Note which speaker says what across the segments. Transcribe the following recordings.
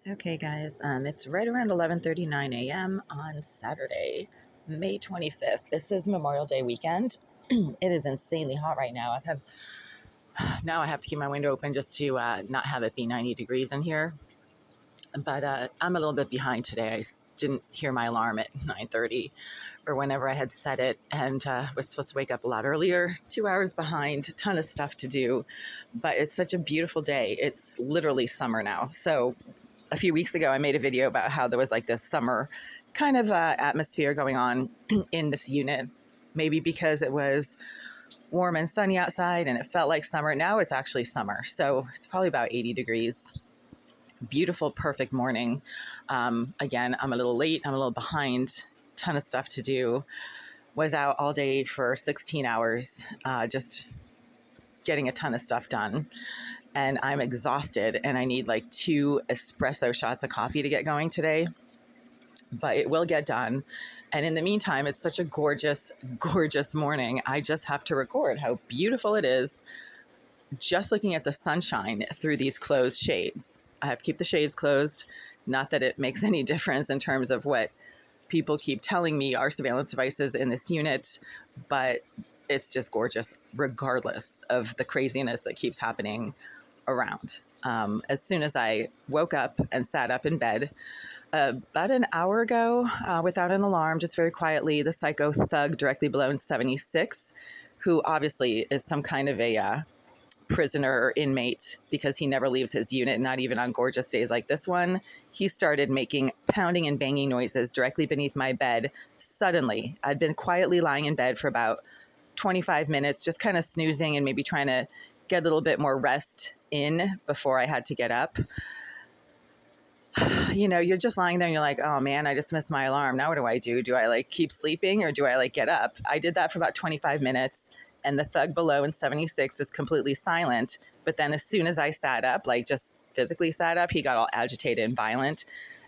Speaker 1: Okay, guys, it's right around 11:39 a.m. on Saturday, May 25th. This is Memorial Day weekend. It is insanely hot right now. Now I have to keep my window open just to not have it be 90 degrees in here. But I'm a little bit behind today. I didn't hear my alarm at 9:30 or whenever I had set it, and was supposed to wake up a lot earlier. 2 hours behind, a ton of stuff to do. But it's such a beautiful day. It's literally summer now. So a few weeks ago, I made a video about how there was like this summer kind of atmosphere going on in this unit. Maybe because it was warm and sunny outside and it felt like summer. Now it's actually summer. So it's probably about 80 degrees. Beautiful, perfect morning. Again, I'm a little late. I'm a little behind. Ton of stuff to do. Was out all day for 16 hours, just getting a ton of stuff done. And I'm exhausted and I need like 2 espresso shots of coffee to get going today, but it will get done. And in the meantime, it's such a gorgeous, gorgeous morning. I just have to record how beautiful it is just looking at the sunshine through these closed shades. I have to keep the shades closed. Not that it makes any difference in terms of what people keep telling me are surveillance devices in this unit, but it's just gorgeous regardless of the craziness that keeps happening around. As soon as I woke up and sat up in bed, about an hour ago, without an alarm, just very quietly, the psycho thug directly below in 76, who obviously is some kind of a prisoner or inmate because he never leaves his unit, not even on gorgeous days like this one. He started making pounding and banging noises directly beneath my bed. Suddenly, I'd been quietly lying in bed for about 25 minutes, just kind of snoozing and maybe trying to get a little bit more rest in before I had to get up. You know, you're just lying there and you're like, oh man, I just missed my alarm. Now what do I do? Do I like keep sleeping or do I like get up? I did that for about 25 minutes and the thug below in 76 was completely silent. But then as soon as I sat up, like just physically sat up, he got all agitated and violent.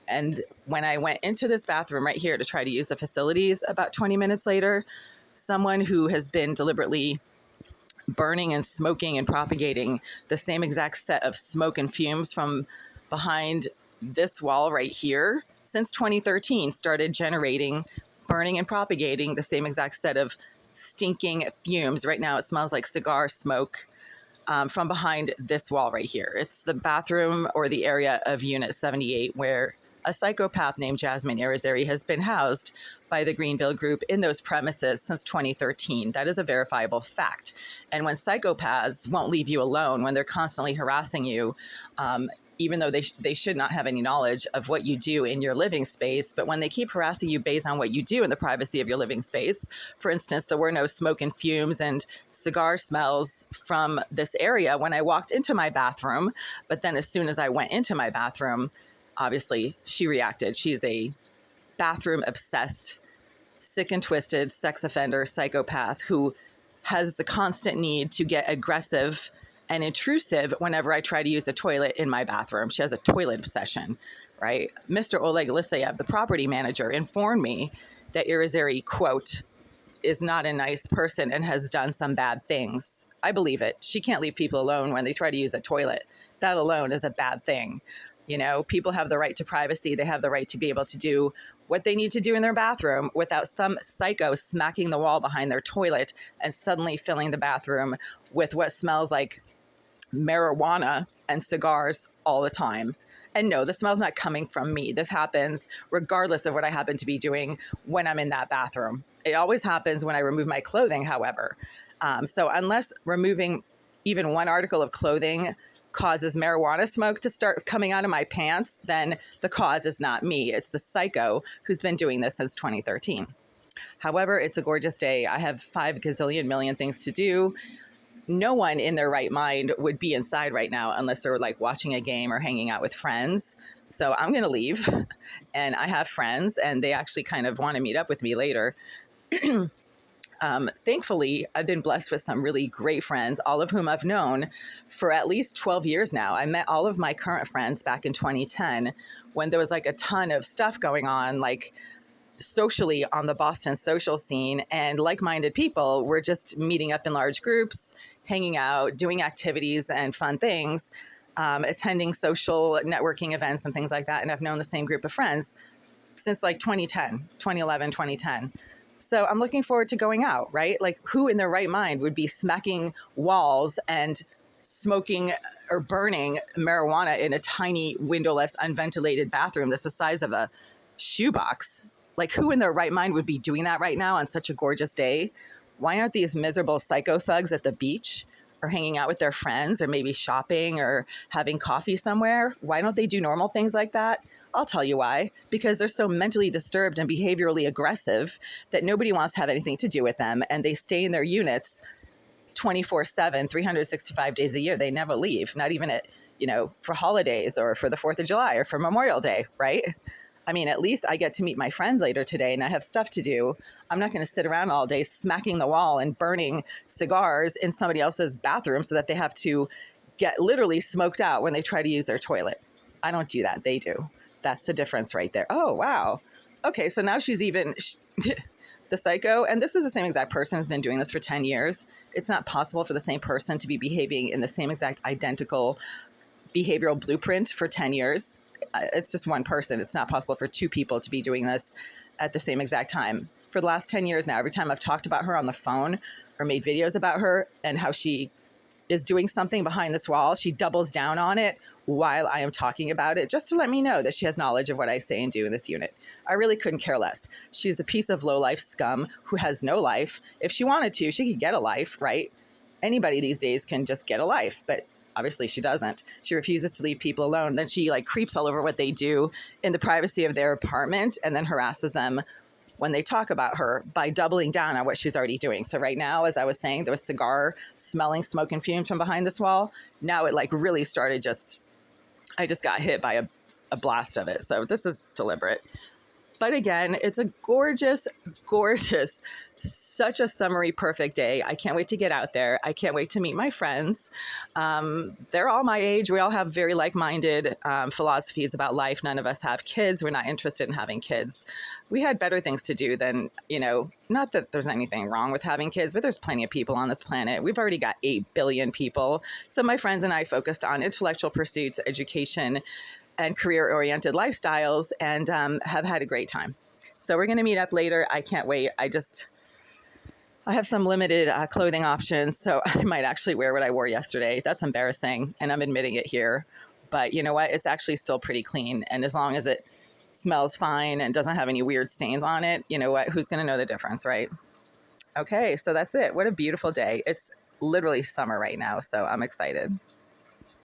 Speaker 1: And when I went into this bathroom right here to try to use the facilities about 20 minutes later, someone who has been deliberately burning and smoking and propagating the same exact set of smoke and fumes from behind this wall right here since 2013 started generating, burning and propagating the same exact set of stinking fumes. Right now it smells like cigar smoke from behind this wall right here. It's the bathroom or the area of Unit 78 where a psychopath named Jasmine Irizarry has been housed by the Greenville Group in those premises since 2013. That is a verifiable fact. And when psychopaths won't leave you alone, when they're constantly harassing you, even though they should not have any knowledge of what you do in your living space, but when they keep harassing you based on what you do in the privacy of your living space, for instance, there were no smoke and fumes and cigar smells from this area when I walked into my bathroom, but then as soon as I went into my bathroom, obviously she reacted. She's a bathroom obsessed, sick and twisted sex offender psychopath who has the constant need to get aggressive and intrusive whenever I try to use a toilet in my bathroom. She has a toilet obsession, right? Mr. Oleg Lisayev, the property manager, informed me that Irizarry, quote, is not a nice person and has done some bad things. I believe it. She can't leave people alone when they try to use a toilet. That alone is a bad thing. You know, people have the right to privacy. They have the right to be able to do what they need to do in their bathroom without some psycho smacking the wall behind their toilet and suddenly filling the bathroom with what smells like marijuana and cigars all the time. And no, the smell's not coming from me. This happens regardless of what I happen to be doing when I'm in that bathroom. It always happens when I remove my clothing, however. So unless removing even one article of clothing causes marijuana smoke to start coming out of my pants, then the cause is not me. It's the psycho who's been doing this since 2013. However, it's a gorgeous day. I have 5 gazillion million things to do. No one in their right mind would be inside right now unless they're like watching a game or hanging out with friends. So I'm going to leave. And I have friends and they actually kind of want to meet up with me later. Thankfully, I've been blessed with some really great friends, all of whom I've known for at least 12 years now. I met all of my current friends back in 2010 when there was like a ton of stuff going on, like socially on the Boston social scene, and like-minded people were just meeting up in large groups, hanging out, doing activities and fun things. attending social networking events and things like that. And I've known the same group of friends since like 2010, 2011, 2010. So I'm looking forward to going out, right? Like, who in their right mind would be smacking walls and smoking or burning marijuana in a tiny, windowless, unventilated bathroom that's the size of a shoebox? Like, who in their right mind would be doing that right now on such a gorgeous day? Why aren't these miserable psycho thugs at the beach or hanging out with their friends or maybe shopping or having coffee somewhere? Why don't they do normal things like that? I'll tell you why. Because they're so mentally disturbed and behaviorally aggressive that nobody wants to have anything to do with them. And they stay in their units 24/7, 365 days a year. They never leave, not even at, for holidays or for the 4th of July or for Memorial Day, right? I mean, at least I get to meet my friends later today and I have stuff to do. I'm not going to sit around all day smacking the wall and burning cigars in somebody else's bathroom so that they have to get literally smoked out when they try to use their toilet. I don't do that. They do. That's the difference right there. Oh, wow. Okay, so now she's even the psycho. And this is the same exact person who's been doing this for 10 years. It's not possible for the same person to be behaving in the same exact identical behavioral blueprint for 10 years. It's just one person. It's not possible for two people to be doing this at the same exact time. For the last 10 years now, every time I've talked about her on the phone or made videos about her and how she is doing something behind this wall, she doubles down on it while I am talking about it, just to let me know that she has knowledge of what I say and do in this unit. I really couldn't care less. She's a piece of low-life scum who has no life. If she wanted to, she could get a life, right? Anybody these days can just get a life, but obviously she doesn't. She refuses to leave people alone. Then she creeps all over what they do in the privacy of their apartment and then harasses them when they talk about her by doubling down on what she's already doing. So right now, as I was saying, there was cigar smelling smoke and fumes from behind this wall. Now it really started I just got hit by a blast of it. So this is deliberate. But again, it's a gorgeous, gorgeous, such a summery, perfect day. I can't wait to get out there. I can't wait to meet my friends. They're all my age. We all have very like-minded philosophies about life. None of us have kids. We're not interested in having kids. We had better things to do than, not that there's anything wrong with having kids, but there's plenty of people on this planet. We've already got 8 billion people. So my friends and I focused on intellectual pursuits, education, and career-oriented lifestyles, and have had a great time. So we're going to meet up later. I can't wait. I have some limited clothing options, so I might actually wear what I wore yesterday. That's embarrassing, and I'm admitting it here. But you know what? It's actually still pretty clean, and as long as it smells fine and doesn't have any weird stains on it, you know what? Who's going to know the difference, right? Okay, so that's it. What a beautiful day. It's literally summer right now, so I'm excited.